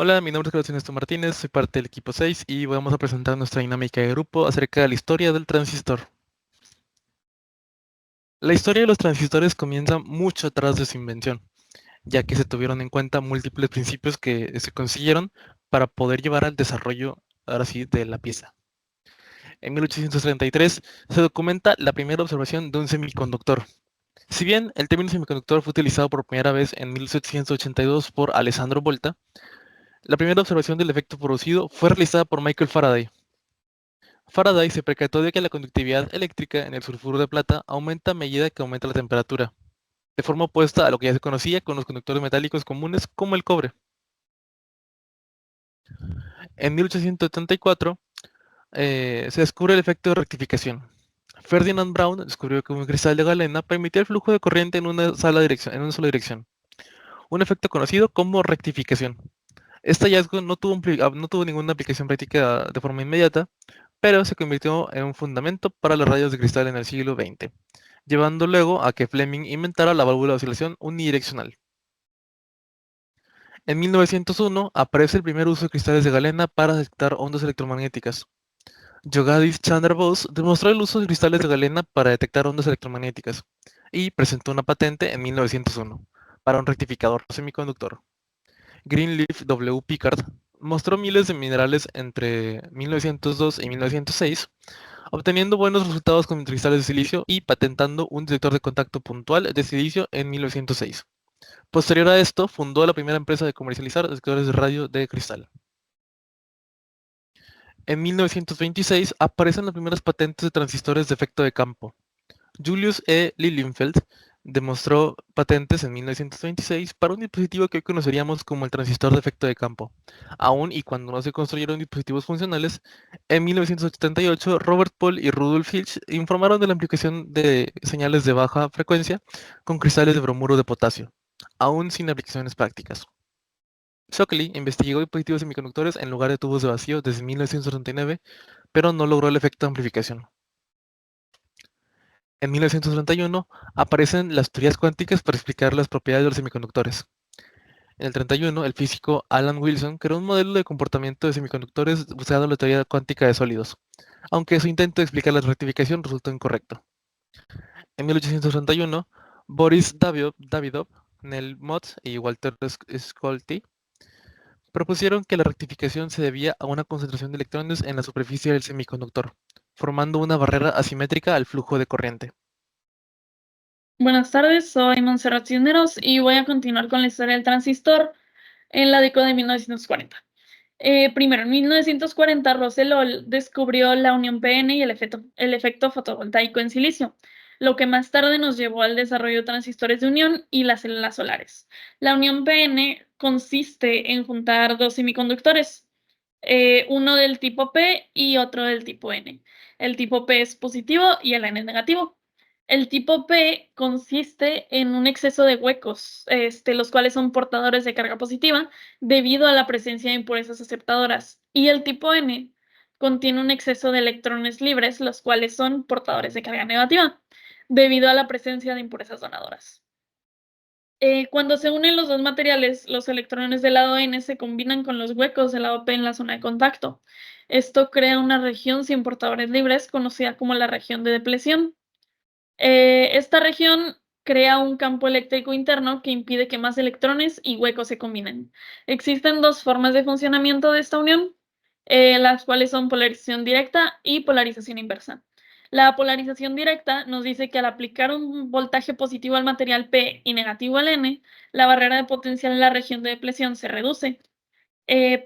Hola, mi nombre es Carlos Ernesto Martínez, soy parte del equipo 6 y vamos a presentar nuestra dinámica de grupo acerca de la historia del transistor. La historia de los transistores comienza mucho atrás de su invención, ya que se tuvieron en cuenta múltiples principios que se consiguieron para poder llevar al desarrollo, ahora sí, de la pieza. En 1833 se documenta la primera observación de un semiconductor. Si bien el término semiconductor fue utilizado por primera vez en 1782 por Alessandro Volta, la primera observación del efecto producido fue realizada por Michael Faraday. Faraday se percató de que la conductividad eléctrica en el sulfuro de plata aumenta a medida que aumenta la temperatura, de forma opuesta a lo que ya se conocía con los conductores metálicos comunes como el cobre. En 1874 se descubre el efecto de rectificación. Ferdinand Braun descubrió que un cristal de galena permitía el flujo de corriente en una sola dirección, un efecto conocido como rectificación. Este hallazgo no tuvo ninguna aplicación práctica de forma inmediata, pero se convirtió en un fundamento para las rayas de cristal en el siglo XX, llevando luego a que Fleming inventara la válvula de oscilación unidireccional. En 1901 aparece el primer uso de cristales de galena para detectar ondas electromagnéticas. Jagadish Chandra Bose demostró el uso de cristales de galena para detectar ondas electromagnéticas y presentó una patente en 1901 para un rectificador semiconductor. Greenleaf W. Pickard mostró miles de minerales entre 1902 y 1906, obteniendo buenos resultados con cristales de silicio y patentando un detector de contacto puntual de silicio en 1906. Posterior a esto, fundó la primera empresa de comercializar detectores de radio de cristal. En 1926 aparecen las primeras patentes de transistores de efecto de campo. Julius E. Lilienfeld demostró patentes en 1926 para un dispositivo que hoy conoceríamos como el transistor de efecto de campo. Aún y cuando no se construyeron dispositivos funcionales, en 1978 Robert Paul y Rudolf Hilsch informaron de la aplicación de señales de baja frecuencia con cristales de bromuro de potasio, aún sin aplicaciones prácticas. Shockley investigó dispositivos semiconductores en lugar de tubos de vacío desde 1939, pero no logró el efecto de amplificación. En 1931 aparecen las teorías cuánticas para explicar las propiedades de los semiconductores. En el 31, el físico Alan Wilson creó un modelo de comportamiento de semiconductores usando la teoría cuántica de sólidos, aunque su intento de explicar la rectificación resultó incorrecto. En 1831, Boris Davidov, Nell Mott y Walter Scolti propusieron que la rectificación se debía a una concentración de electrones en la superficie del semiconductor, formando una barrera asimétrica al flujo de corriente. Buenas tardes, soy Montserrat Cisneros y voy a continuar con la historia del transistor en la década de 1940. Primero, en 1940, Rosellol descubrió la unión PN y el efecto fotovoltaico en silicio, lo que más tarde nos llevó al desarrollo de transistores de unión y las células solares. La unión PN consiste en juntar dos semiconductores, uno del tipo P y otro del tipo N. El tipo P es positivo y el N es negativo. El tipo P consiste en un exceso de huecos, los cuales son portadores de carga positiva debido a la presencia de impurezas aceptadoras. Y el tipo N contiene un exceso de electrones libres, los cuales son portadores de carga negativa, debido a la presencia de impurezas donadoras. Cuando se unen los dos materiales, los electrones del lado N se combinan con los huecos del lado P en la zona de contacto. Esto crea una región sin portadores libres, conocida como la región de depleción. Esta región crea un campo eléctrico interno que impide que más electrones y huecos se combinen. Existen dos formas de funcionamiento de esta unión, las cuales son polarización directa y polarización inversa. La polarización directa nos dice que al aplicar un voltaje positivo al material P y negativo al N, la barrera de potencial en la región de depleción se reduce,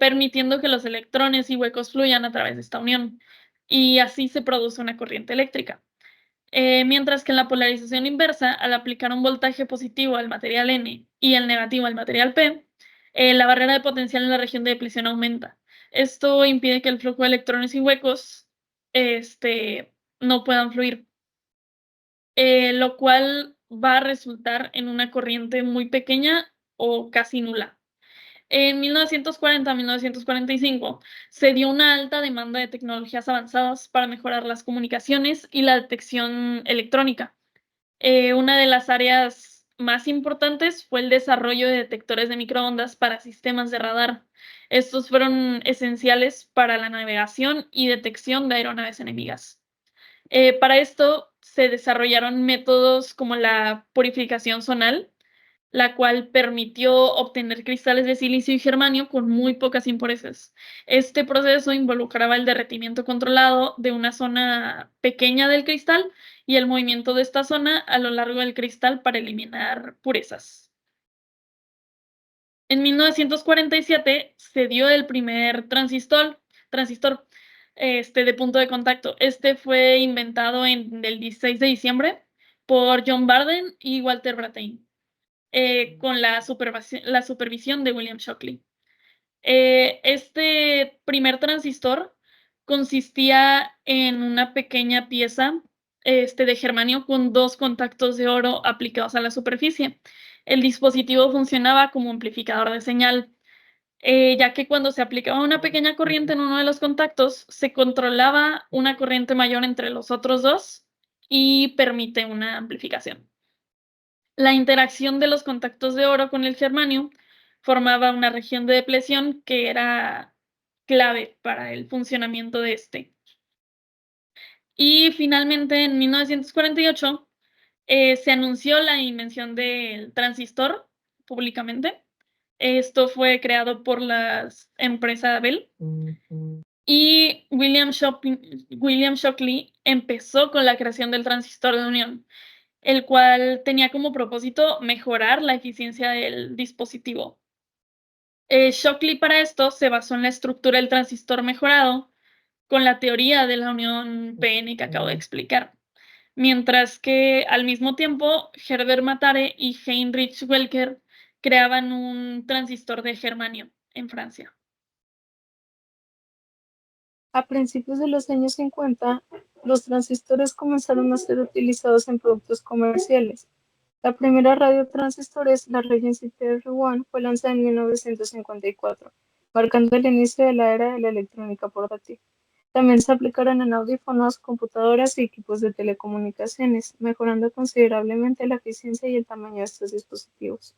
permitiendo que los electrones y huecos fluyan a través de esta unión, y así se produce una corriente eléctrica. Mientras que en la polarización inversa, al aplicar un voltaje positivo al material N y el negativo al material P, la barrera de potencial en la región de depleción aumenta. Esto impide que el flujo de electrones y huecos no puedan fluir, lo cual va a resultar en una corriente muy pequeña o casi nula. En 1940-1945 se dio una alta demanda de tecnologías avanzadas para mejorar las comunicaciones y la detección electrónica. Una de las áreas más importantes fue el desarrollo de detectores de microondas para sistemas de radar. Estos fueron esenciales para la navegación y detección de aeronaves enemigas. Para esto se desarrollaron métodos como la purificación zonal, la cual permitió obtener cristales de silicio y germanio con muy pocas impurezas. Este proceso involucraba el derretimiento controlado de una zona pequeña del cristal y el movimiento de esta zona a lo largo del cristal para eliminar purezas. En 1947 se dio el primer transistor de punto de contacto. Este fue inventado el 16 de diciembre por John Barden y Walter Brattain, con la supervisión de William Shockley. Este primer transistor consistía en una pequeña pieza de germanio con 2 contactos de oro aplicados a la superficie. El dispositivo funcionaba como amplificador de señal, ya que cuando se aplicaba una pequeña corriente en uno de los contactos, se controlaba una corriente mayor entre los otros 2 y permite una amplificación. La interacción de los contactos de oro con el germanio formaba una región de depleción que era clave para el funcionamiento de este. Y finalmente, en 1948, se anunció la invención del transistor públicamente. Esto fue creado por la empresa Bell. Y William Shockley empezó con la creación del transistor de unión, el cual tenía como propósito mejorar la eficiencia del dispositivo. Shockley para esto se basó en la estructura del transistor mejorado con la teoría de la unión PN que acabo de explicar, mientras que al mismo tiempo Herbert Matare y Heinrich Welker creaban un transistor de germanio en Francia. A principios de los años 50, los transistores comenzaron a ser utilizados en productos comerciales. La primera radio transistores, la Regency TR-1, fue lanzada en 1954, marcando el inicio de la era de la electrónica portátil. También se aplicaron en audífonos, computadoras y equipos de telecomunicaciones, mejorando considerablemente la eficiencia y el tamaño de estos dispositivos.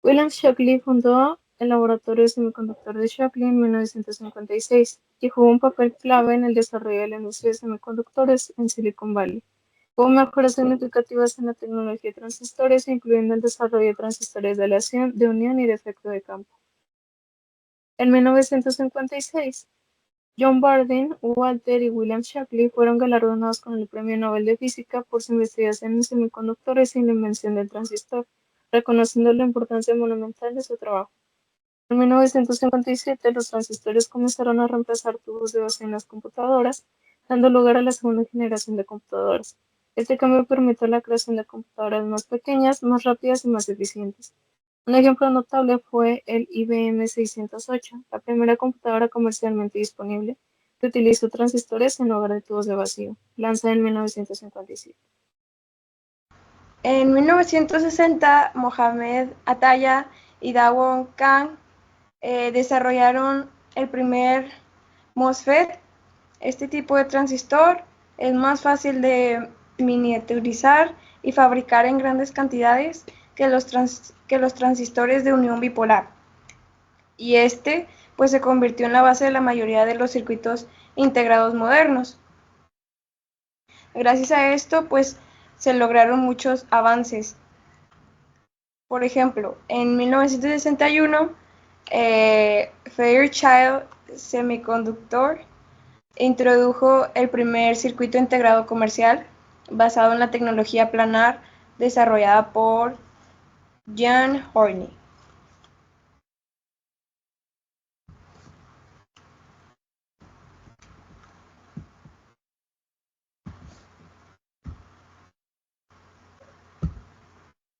William Shockley fundó el laboratorio semiconductor de Shockley en 1956 y jugó un papel clave en el desarrollo de la industria de semiconductores en Silicon Valley. Hubo mejoras significativas en la tecnología de transistores, incluyendo el desarrollo de transistores de aleación, de unión y de efecto de campo. En 1956, John Barden, Walter y William Shockley fueron galardonados con el Premio Nobel de Física por su investigación en semiconductores y la invención del transistor, reconociendo la importancia monumental de su trabajo. En 1957, los transistores comenzaron a reemplazar tubos de base en las computadoras, dando lugar a la segunda generación de computadoras. Este cambio permitió la creación de computadoras más pequeñas, más rápidas y más eficientes. Un ejemplo notable fue el IBM 608, la primera computadora comercialmente disponible que utilizó transistores en lugar de tubos de vacío, lanzada en 1957. En 1960, Mohamed Ataya y Dawon Kang desarrollaron el primer MOSFET. Este tipo de transistor es más fácil de miniaturizar y fabricar en grandes cantidades que los transistores de unión bipolar. Y pues se convirtió en la base de la mayoría de los circuitos integrados modernos. Gracias a esto, pues se lograron muchos avances. Por ejemplo, en 1961, Fairchild Semiconductor introdujo el primer circuito integrado comercial basado en la tecnología planar desarrollada por Jan Horney.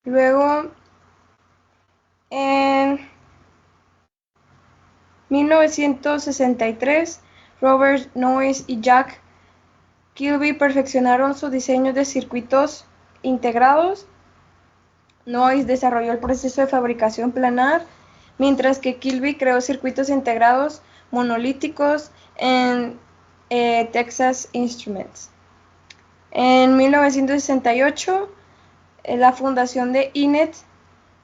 Luego, en 1963, Robert Noyce y Jack Kilby perfeccionaron su diseño de circuitos integrados. Noyce desarrolló el proceso de fabricación planar, mientras que Kilby creó circuitos integrados monolíticos en Texas Instruments. En 1968, La fundación de INET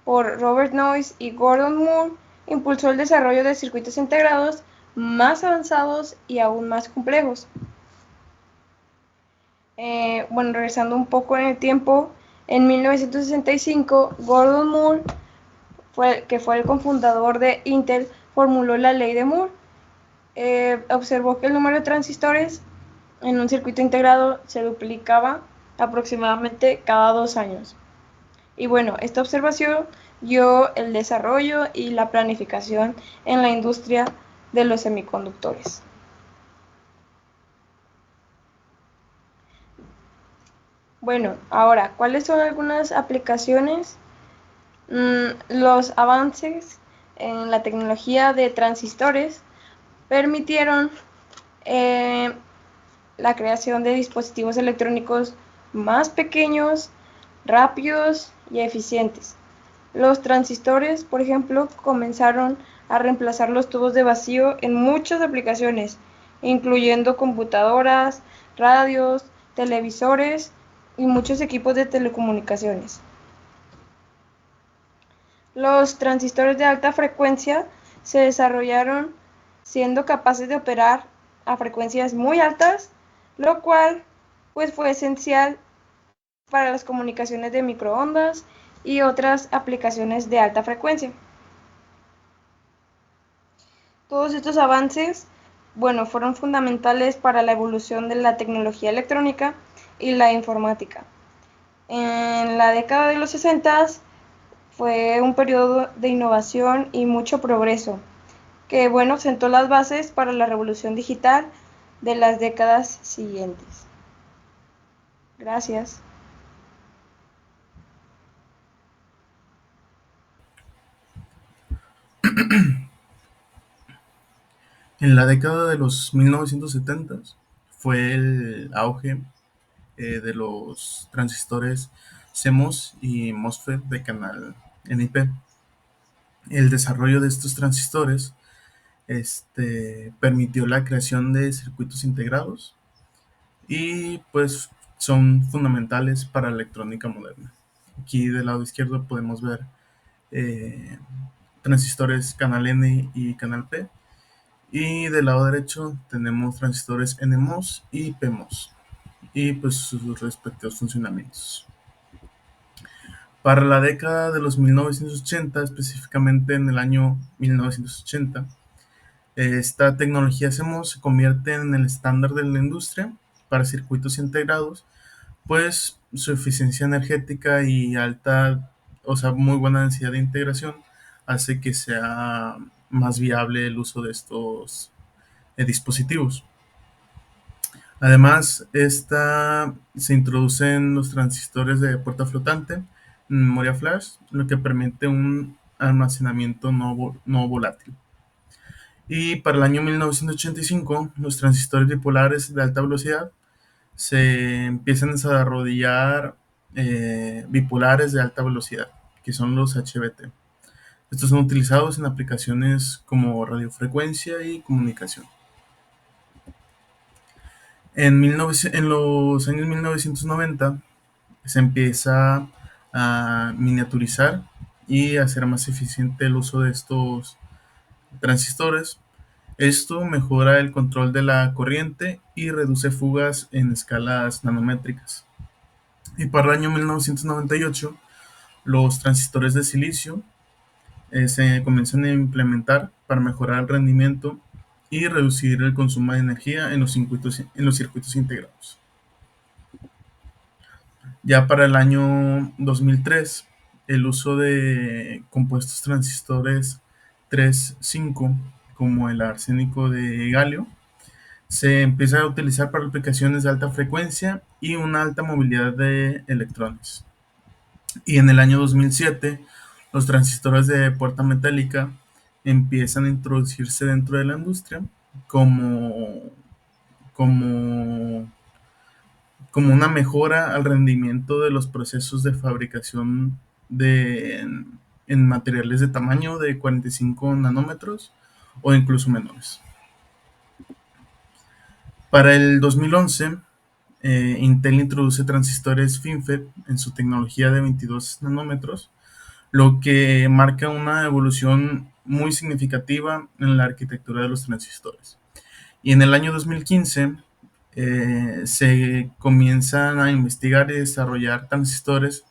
por Robert Noyce y Gordon Moore impulsó el desarrollo de circuitos integrados más avanzados y aún más complejos. Regresando un poco en el tiempo, en 1965, Gordon Moore, que fue el cofundador de Intel, formuló la ley de Moore. Observó que el número de transistores en un circuito integrado se duplicaba aproximadamente cada 2 años. Y bueno, esta observación dio el desarrollo y la planificación en la industria de los semiconductores. Bueno, ahora, ¿cuáles son algunas aplicaciones? Los avances en la tecnología de transistores permitieron la creación de dispositivos electrónicos más pequeños, rápidos y eficientes. Los transistores, por ejemplo, comenzaron a reemplazar los tubos de vacío en muchas aplicaciones, incluyendo computadoras, radios, televisores y muchos equipos de telecomunicaciones. Los transistores de alta frecuencia se desarrollaron siendo capaces de operar a frecuencias muy altas, lo cual pues fue esencial para las comunicaciones de microondas y otras aplicaciones de alta frecuencia. Todos estos avances, fueron fundamentales para la evolución de la tecnología electrónica y la informática. En la década de los 60 fue un periodo de innovación y mucho progreso, que sentó las bases para la revolución digital de las décadas siguientes. Gracias. En la década de los 1970 fue el auge de los transistores CMOS y MOSFET de canal NIP. El desarrollo de estos transistores permitió la creación de circuitos integrados y pues son fundamentales para la electrónica moderna. Aquí del lado izquierdo podemos ver transistores canal N y canal P, y del lado derecho tenemos transistores NMOS y PMOS y pues sus respectivos funcionamientos. Para la década de los 1980, específicamente en el año 1980, esta tecnología CMOS se convierte en el estándar de la industria para circuitos integrados, pues su eficiencia energética y muy buena densidad de integración hace que sea más viable el uso de estos dispositivos. Además, se introducen los transistores de puerta flotante, memoria flash, lo que permite un almacenamiento no volátil. Y para el año 1985, los transistores bipolares de alta velocidad se empiezan a desarrollar bipolares de alta velocidad, que son los HBT. Estos son utilizados en aplicaciones como radiofrecuencia y comunicación. En los años 1990 se empieza a miniaturizar y a hacer más eficiente el uso de estos transistores. Esto mejora el control de la corriente y reduce fugas en escalas nanométricas. Y para el año 1998, los transistores de silicio se comienzan a implementar para mejorar el rendimiento y reducir el consumo de energía en los circuitos integrados. Ya para el año 2003, el uso de compuestos transistores 3,5, como el arsénico de galio, se empieza a utilizar para aplicaciones de alta frecuencia y una alta movilidad de electrones. Y en el año 2007, los transistores de puerta metálica empiezan a introducirse dentro de la industria como una mejora al rendimiento de los procesos de fabricación en materiales de tamaño de 45 nanómetros o incluso menores. Para el 2011, Intel introduce transistores FinFET en su tecnología de 22 nanómetros, lo que marca una evolución muy significativa en la arquitectura de los transistores. Y en el año 2015 se comienzan a investigar y desarrollar transistores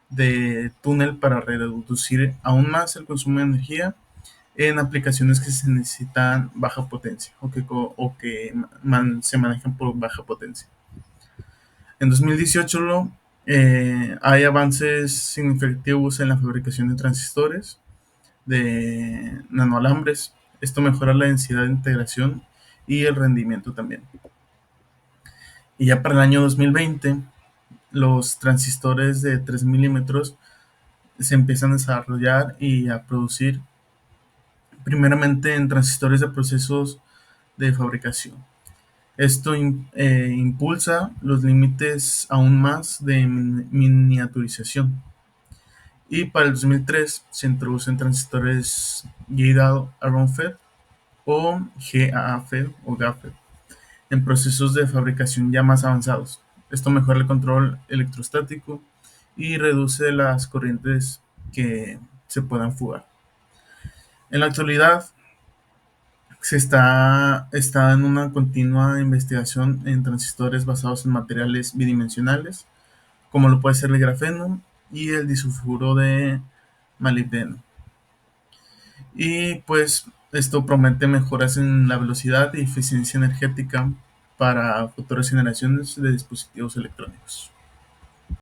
de túnel para reducir aún más el consumo de energía en aplicaciones que se necesitan baja potencia o que se manejan por baja potencia. En 2018 hay avances significativos en la fabricación de transistores de nanoalambres. Esto mejora la densidad de integración y el rendimiento también. Y ya para el año 2020, los transistores de 3 milímetros se empiezan a desarrollar y a producir primeramente en transistores de procesos de fabricación. Esto impulsa los límites aún más de miniaturización. Y para el 2003 se introducen transistores Gate-All-Around FET o GAA-FET o GAA-FET en procesos de fabricación ya más avanzados. Esto mejora el control electrostático y reduce las corrientes que se puedan fugar. En la actualidad está en una continua investigación en transistores basados en materiales bidimensionales, como lo puede ser el grafeno y el disulfuro de molibdeno. Y pues esto promete mejoras en la velocidad y eficiencia energética para futuras generaciones de dispositivos electrónicos.